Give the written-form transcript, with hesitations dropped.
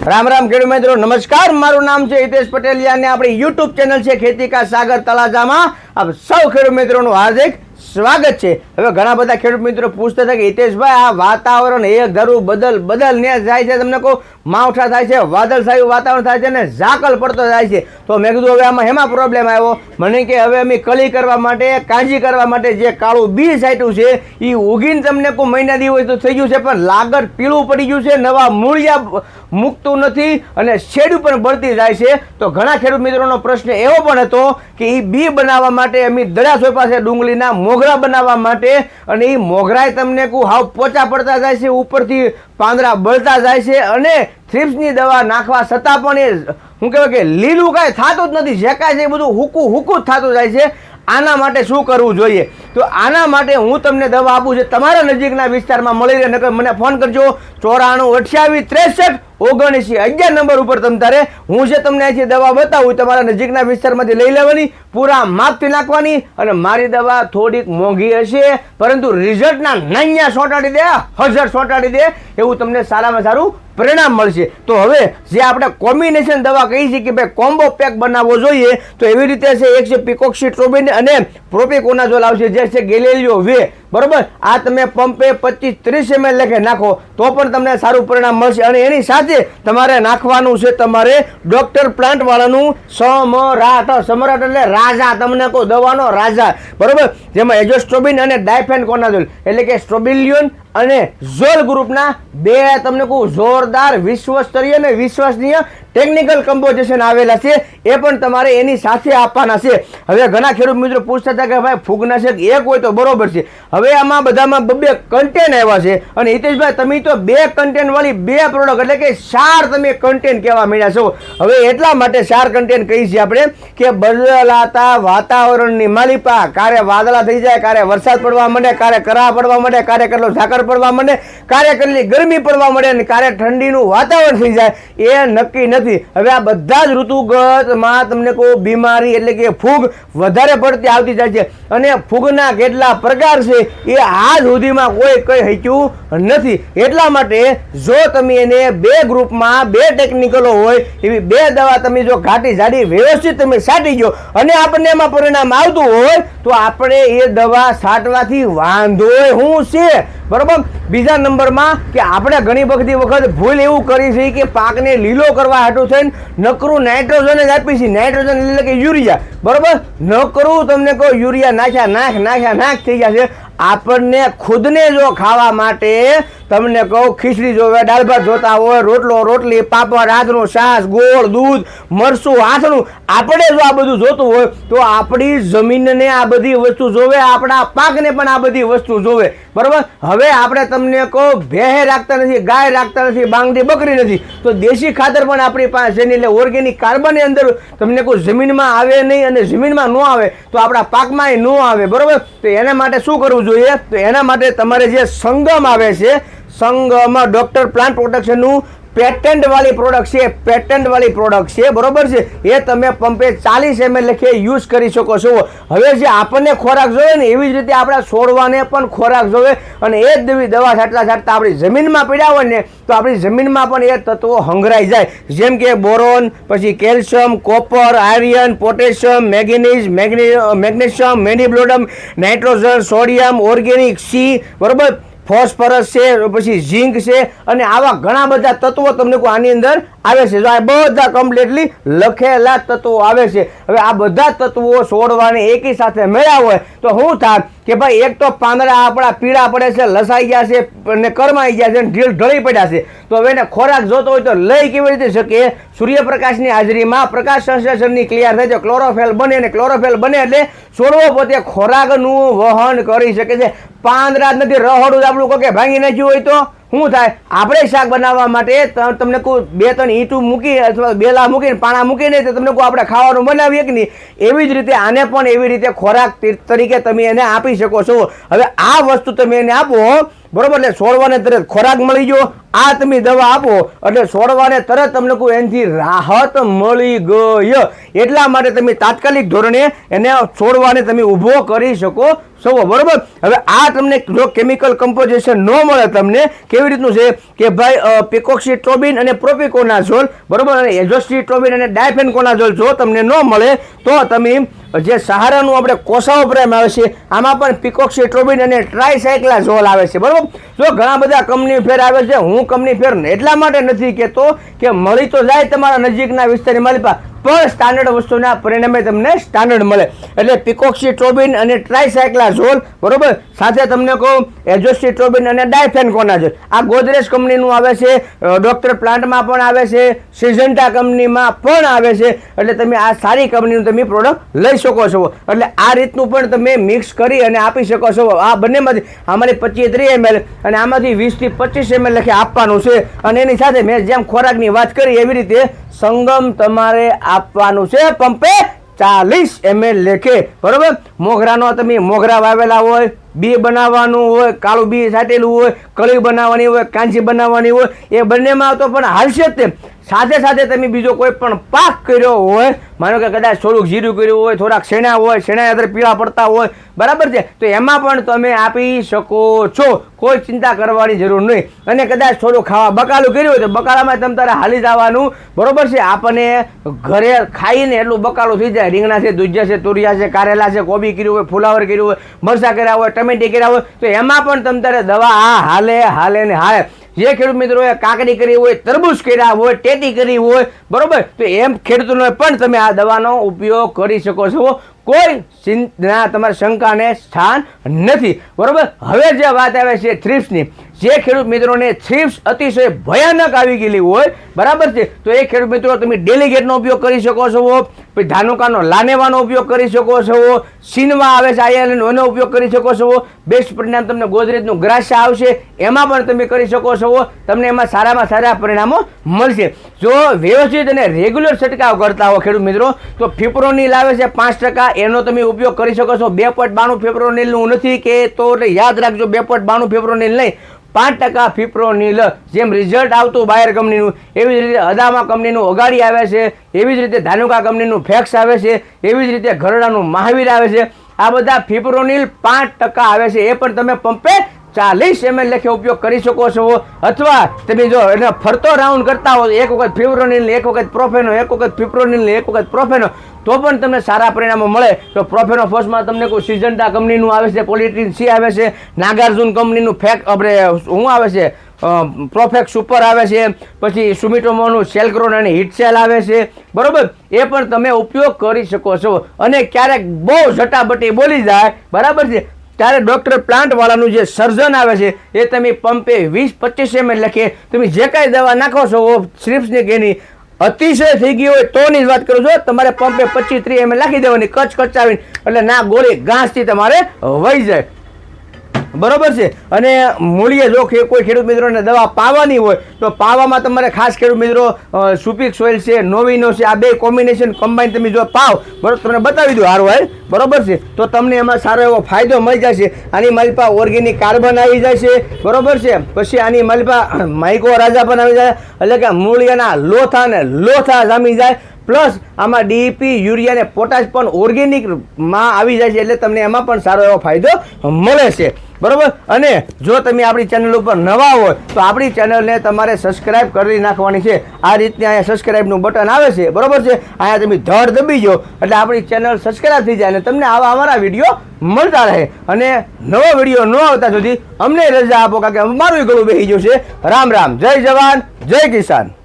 राम राम खेडूत मित्रों, नमस्कार। मारू नाम है हितेश पटेलिया ने अपनी यूट्यूब चैनल है खेती का सागर तलाजा में आप सौ खेडूत मित्रों हार्दिक स्वागत है। હવે ઘણા બધા ખેડૂત મિત્રો પૂછતા હતા કે હિતેશભાઈ આ વાતાવરણ એક ધારું બદલને જાય છે, તમને કહું માવઠા થાય છે, વાદળછાયું વાતાવરણ થાય છે ને ઝાકળ પડતો જાય છે। તો મેં કીધું હવે આમાં હેમાં પ્રોબ્લેમ આવ્યો? મને કે હવે અમે કલી કરવા માટે કાંજી કરવા માટે જે કાળું બી સાઈટું છે એ ઉગીને તમને કોઈ મહિના દી હોય તો થઈ ગયું છે, પણ લાગર પીળું પડી ગયું છે, નવા મૂળિયા મૂકતું નથી અને શેડું પણ બળતી જાય છે। તો ઘણા ખેડૂત મિત્રોનો પ્રશ્ન એવો પણ હતો કે એ બી બનાવવા માટે અમે દડા સોંપ્યા છે ડુંગળીના મોગરા બનાવવા માટે, અને એ મોગરાય તમને કહું હાવ પોચા પડતા જાય છે, ઉપરથી પાંદડા બળતા જાય છે અને થ્રિપ્સની દવા નાખવા છતાં પણ એ શું કહેવાય કે લીલું કાંઈ થતું જ નથી, શેકાય છે, બધું હુકું જ થતું જાય છે। આના માટે શું કરવું જોઈએ? તો આના માટે હું તમને દવા આપું છું, તમારા નજીકના વિસ્તારમાં મળી રહે, નકર મને ફોન કરજો 94 28 63 79 11 નંબર ઉપર તમ તારે હું જે તમને અહીંથી દવા બતાવું તમારા નજીકના વિસ્તારમાંથી લઈ લેવાની, પૂરા માપથી નાખવાની, અને મારી દવા થોડીક મોંઘી હશે પરંતુ રિઝલ્ટના 99 સોટાડી દે, 1000 સોટાડી દે એવું તમને સારામાં સારું પરિણામ મળશે। તો હવે જે આપણે કોમ્બિનેશન દવા કહી છે કે ભાઈ કોમ્બો પેક બનાવવો જોઈએ, તો એવી રીતે છે, એક છે પિકોક્સીટ્રોબિન અને પ્રોપિકોનાઝોલ આવશે, જે છે ગેલેલિયો વે, બરોબર। આ તમે પંપે 25-30 ml લેખે નાખો તો પણ તમને સારું પરિણામ મળશે, અને એની સાથે તમારે નાખવાનું છે તમારે ડોક્ટર પ્લાન્ટ વાળાનું સમરાટ એટલે રાજા, તમને કહો દવાનો રાજા, બરોબર, જેમાં એઝોસ્ટ્રોબિન અને ડાયફેનકોનાઝોલ એટલે કે સ્ટ્રોબિલિયન અને ઝોલ ગ્રુપના બે તમને કહું જોરદાર વિશ્વસ્તરીય અને વિશ્વસનીય ટેકનિકલ કમ્પોઝિશન આવેલા છે, એ પણ તમારે એની સાથે આપવાના છે। હવે ઘણા ખેડૂત મિત્રો પૂછતા હતા કે ભાઈ ફૂગનાશક એક હોય તો બરોબર છે, હવે આમાં બધામાં બે કન્ટેન્ટ આવ્યા છે, અને હિતેશભાઈ તમે તો બે કન્ટેન્ટ વાળી બે પ્રોડક્ટ એટલે કે 4 તમે કન્ટેન્ટ કહેવા માંડ્યા છો। હવે એટલા માટે 4 કન્ટેન્ટ કહી છે આપણે કે બદલાતા વાતાવરણની માલિપા, ક્યારે વાદળા થઈ જાય, ક્યારે વરસાદ પડવા માંડે, ક્યારે કરા પડવા માંડે, ક્યારે કેટલો ઝાકળ પડવા માંડે, ક્યારે કેટલી ગરમી પડવા માંડે અને ક્યારે ઠંડીનું વાતાવરણ થઈ જાય, એ નક્કી નથી। હવે આ બધા જ ઋતુગતમાં તમને કોઈ બીમારી એટલે કે ફૂગ વધારે પડતી આવતી જાય છે, અને ફૂગના કેટલા પ્રકાર છે એ આજ સુધીમાં કોઈ કઈ શક્યું નથી। એટલા માટે જો તમે એને બે ગ્રુપમાં બે ટેકનિકલો હોય એવી બે દવા તમે જો ઘાટી જાડી વ્યવસ્થિત તમે છાંટી ગયો અને આપણને એમાં પરિણામ આવતું હોય તો આપણે એ દવા છાંટવાથી વાંધો શું છે, બરોબર। બીજા નંબરમાં કે આપણે ઘણી બધી વખત ભૂલ એવું કરી છે કે પાકને લીલો કરવા હાટું થઈને નકરું નાઇટ્રોજન જ આપી છે, નાઇટ્રોજન એટલે કે યુરિયા, બરોબર, નકરું તમને કહો યુરિયા નાખ્યા થઈ ગયા છે। આપણને ખુદને જો ખાવા માટે તમને કહું ખીચડી જોવે, દાળ ભાત જોતા હોય, રોટલો રોટલી પાપડ આથણું છાશ ગોળ દૂધ મરચું આથણું, આપણે જો આ બધું જોતું હોય તો આપણી જમીનને આ બધી વસ્તુ જોવે, આપણા પાકને પણ આ બધી વસ્તુ જોવે, બરોબર। હવે આપણે તમને કહું ભેહ રાખતા નથી, ગાય રાખતા નથી, બાંગડી બકરી નથી, તો દેશી ખાતર પણ આપણી પાસે છે, એટલે ઓર્ગેનિક કાર્બન અંદર તમને કહું જમીનમાં આવે નહીં, અને જમીનમાં ન આવે તો આપણા પાકમાં ન આવે, બરોબર। તો એના માટે શું કરવું જોઈએ? તો એના માટે તમારે જે સંગમ આવે છે, સંગમ ડોક્ટર પ્લાન્ટ પ્રોટેક્શનનું પેટન્ટ વાળી પ્રોડક્ટ છે, બરોબર છે, એ તમે પંપે 40 ml લેખે યુઝ કરી શકો છો। હવે જે આપણને ખોરાક જોવે ને એવી જ રીતે આપણા છોડવાને પણ ખોરાક જોવે, અને એ જ દવા છાંટતા આપણી જમીનમાં પીડ્યા હોય ને તો આપણી જમીનમાં પણ એ તત્વો હંગરાઈ જાય, જેમ કે બોરોન, પછી calcium, copper, iron, potassium, magnesium, મેનિબ્લોડમ, nitrogen, sodium, organic C, બરોબર, ફોસ્ફરસ છે, પછી ઝીંક છે, અને આવા ઘણા બધા તત્વો તમને આની અંદર આવે છે। જો આ બધા કમ્પ્લીટલી લખેલા તત્વો આવે છે। હવે આ બધા તત્વો છોડવાને એકી સાથે મેળવ્યા હોય તો શું થાય કે ભાઈ એક તો પાંદડા આપણા પીળા પડે છે, લસાઈ ગયા છે અને કરમાઈ ગયા છે, ઢળી પડ્યા છે, તો હવે એને ખોરાક જોતો હોય તો લઈ કેવી રીતે શકે? સૂર્યપ્રકાશની હાજરીમાં પ્રકાશ સંશ્લેષણની ક્રિયા થાય છે, ક્લોરોફેલ બને, અને ક્લોરોફેલ બને એટલે છોડવો પોતે ખોરાકનું વહન કરી શકે છે। પાંદડા જ નથી, રહોડું આપણું કોઈ ભાંગી નાખ્યું હોય તો શું થાય? આપણે શાક બનાવવા માટે તમને કોઈ 2-3 ઈંટું મૂકી અથવા બેલા મૂકીને પાણા મૂકીને તમને કોઈ આપણે ખાવાનું બનાવીએ કે નહીં, એવી જ રીતે આને પણ એવી રીતે ખોરાક તરીકે તમે એને આપી શકો છો। હવે આ વસ્તુ તમે એને આપો બરોબર. એટલે છોડવાને તરત ખોરાક મળી ગયો, આ તમે દવા આપો એટલે છોડવાને તરત તમને કોઈ એનાથી રાહત મળી ગઈ. એટલા માટે તમે તાત્કાલિક ધોરણે એને છોડવાને તમે ઊભો કરી શકો છો. બરોબર. હવે આ તમને જો કેમિકલ કમ્પોઝિશન ન મળે તમને કેવી રીતનું છે કે ભાઈ પિકોક્સીટ્રોબિન અને પ્રોપિકોનાઝોલ, બરોબર, અને એઝોસ્ટ્રીટ્રોબિન અને ડાયફેનકોનાઝોલ જો તમને ન મળે તો તમે જે સહારાનું આપણે કોસાઓ પ્રાઇમ આવે છે આમાં પણ પિકોક્સીટ્રોબિન અને ટ્રાયસાયક્લાઝોલ આવે છે. બરોબર. જો ઘણા બધા કંપની ફેર આવે છે, હું કંપની ફેર એટલા માટે નથી કહેતો કે મળી તો જાય તમારા નજીકના વિસ્તારની માલિપા, પણ સ્ટાન્ડર્ડ વસ્તુના પરિણામે તમને સ્ટાન્ડર્ડ મળે. એટલે પિકોક્સીટ્રોબિન અને ટ્રાયસાયક્લાઝોલ, બરોબર, સાથે તમને કહું એઝોસ્ટ્રીટ્રોબિન અને ડાયફેનકોનાઝોલ આ ગોદરેજ કંપનીનું આવે છે, ડોક્ટર પ્લાન્ટમાં પણ આવે છે, સિઝન્ટા કંપનીમાં પણ આવે છે. એટલે તમે આ સારી કંપનીનું તમે પ્રોડક્ટ લઈ શકો છો. એટલે આ રીતનું પણ તમે મિક્સ કરી અને આપી શકો છો. આ બંનેમાંથી અમારે 25-30 ml અને આમાંથી 20 થી 25 ml લખે આપવાનું છે. અને એની સાથે મેં જેમ ખોરાકની વાત કરી એવી રીતે સંગમ તમારે આપવાનું છે, પંપે 40 ml લેખે. બરોબર. મોગરાનો તમે મોગરા વાવેલા હોય, બી બનાવવાનું હોય, કાળું બી છાંટેલું હોય, કળી બનાવવાની હોય, કાંજી બનાવવાની હોય, એ બંનેમાં તો પણ હાલશે જ તે. સાથે સાથે તમે બીજો કોઈ પણ પાક કર્યો હોય, માનો કે કદાચ થોડુંક જીરું કર્યું હોય, થોડાક શેણા હોય, શેણા અંદર પીળા પડતા હોય, બરાબર છે, તો એમાં પણ તમે આપી શકો છો. કોઈ ચિંતા કરવાની જરૂર નહીં. અને કદાચ થોડું ખાવા બકાલું કર્યું હોય તો બકાલામાં તમે તારે હાલી જવાનું, બરોબર છે. આપણને ઘરે ખાઈને એટલું બકાલું થઈ જાય, રીંગણા છે, દૂધિયા છે, તુરિયા છે, કારેલા છે, કોબી કર્યું હોય, ફુલાવર કર્યું હોય, મરચાં કર્યા હોય, ટમેટી કર્યા હોય, તો એમાં પણ તમે તારે દવા હાલે ને હાલે. જે ખેડૂત મિત્રોએ કાકડી કરી હોય, તરબૂચ કર્યા હોય, ટેટી કરી હોય, બરોબર, તો એમ ખેડૂતોને પણ તમે આ દવાનો ઉપયોગ કરી શકો છો. કોઈ ચિંતા તમારી શંકાને સ્થાન નથી. બરોબર. હવે જે વાત આવે છે થ્રિપ્સની, જે ખેડૂત મિત્રોને થ્રિપ્સ અતિશય ભયાનક આવી ગયેલી હોય, બરાબર છે, તો એ ખેડૂત મિત્રો તમે ડેલિગેટનો ઉપયોગ કરી શકો છો, પછી ધાનુકાનો લાનેવાનો ઉપયોગ કરી શકો છો, સિનવા આવે છે આયર્લેન્ડ એનો ઉપયોગ કરી શકો છો. બેસ્ટ પરિણામ તમને ગોદરેજનું ગ્રાસ્યા આવશે એમાં પણ તમે કરી શકો છો. તમને એમાં સારામાં સારા પરિણામો મળશે. જો વ્યવસ્થિત અને રેગ્યુલર છંટકાવ કરતા હો ખેડૂત મિત્રો તો ફિપ્રોનિલ આવે છે 5%, એનો તમે ઉપયોગ કરી શકો છો. 2.92 ફિપ્રોનિલનું નથી કે તો એટલે યાદ રાખજો, 2.92 ફિપ્રોનિલ નહીં, 5% ફિપ્રોનિલ. જેમ રિઝલ્ટ આવતું બાયર કંપનીનું એવી જ રીતે અદામા કંપનીનું અગાડી આવે છે, એવી જ રીતે ધાનુકા કંપનીનું ફેક્સ આવે છે, એવી જ રીતે ઘરડાનું મહાવીર આવે છે. આ બધા ફિપ્રોનિલ 5% આવે છે. એ પણ તમે પંપે 40 ml લેખે ઉપયોગ કરી શકો છો. અથવા તમે જો એને ફરતો રાઉન્ડ કરતા હો, એક વખત ફિપ્રોનિલ, એક વખત પ્રોફેનો, એક વખત ફિપ્રોનિલ, એક વખત પ્રોફેનો, તો પણ તમને સારા પરિણામો મળે. તો પ્રોફેનો ફર્સ્ટમાં તમને કોઈ સિઝન્ટા કંપનીનું આવે છે, પોલિટ્રીન સી આવે છે, નાગાર્જુન કંપનીનું આપણે શું આવે છે, પ્રોફેક્ટ સુપર આવે છે, પછી સુમિટોમોનું સેલક્રોન અને હિટસેલ આવે છે, બરોબર, એ પણ તમે ઉપયોગ કરી શકો છો. અને ક્યારેક બહુ ઝટાબટી બોલી જાય, બરાબર છે, ત્યારે ડોક્ટર પ્લાન્ટ વાળાનું જે સર્જન આવે છે એ તમે પંપે 20-25 ml લખે તમે જે કાંઈ દવા નાખો છો થ્રિપ્સની કે એની અતિશય થઈ ગઈ હોય તોની જ વાત કરું છું, તમારે પંપે 25-30 ml નાખી દેવાની, કચાવીને, એટલે ના ગોળી ઘાસથી તમારે વહી જાય. બરોબર છે. અને મૂળીએ જો કોઈ ખેડૂત મિત્રોને દવા પાવાની હોય તો પાવામાં તમારે ખાસ ખેડૂત મિત્રો સુપિક સોઇલ છે, નોવિનો છે, આ બે કોમ્બિનેશન કમ્બાઈન તમે જો પાવ, બરોબર, તમને બતાવી દઉં હારું હાલ, બરોબર છે, તો તમને એમાં સારો એવો ફાયદો મળી જશે. આની માલિપા ઓર્ગેનિક કાર્બન આવી જાય છે, બરોબર છે, પછી આની માલિપા માઇકો રાજા પણ આવી જાય, એટલે કે મૂળિયાના લોથા જામી જાય. પ્લસ આમાં ડીઈપી, યુરિયા અને પોટાશ પણ ઓર્ગેનિકમાં આવી જાય છે, એટલે તમને એમાં પણ સારો એવો ફાયદો મળે છે. બરોબર. અને જો તમે આપણી ચેનલ ઉપર નવા હોય તો આપણી ચેનલને તમારે સબસ્ક્રાઇબ કરી નાખવાની છે. આ રીતની અહીંયા સબસ્ક્રાઇબનું બટન આવે છે, બરોબર છે, અહીંયા તમે ધડ દબી જાઓ એટલે આપણી ચેનલ સબસ્ક્રાઇબ થઈ જાય અને તમને આવા અમારા વિડીયો મળતા રહે. અને નવો વિડીયો ન આવતા સુધી અમને રજા આપો, કારણ કે અમારું ગળું બેસી ગયું છે. રામ રામ, જય જવાન, જય કિસાન.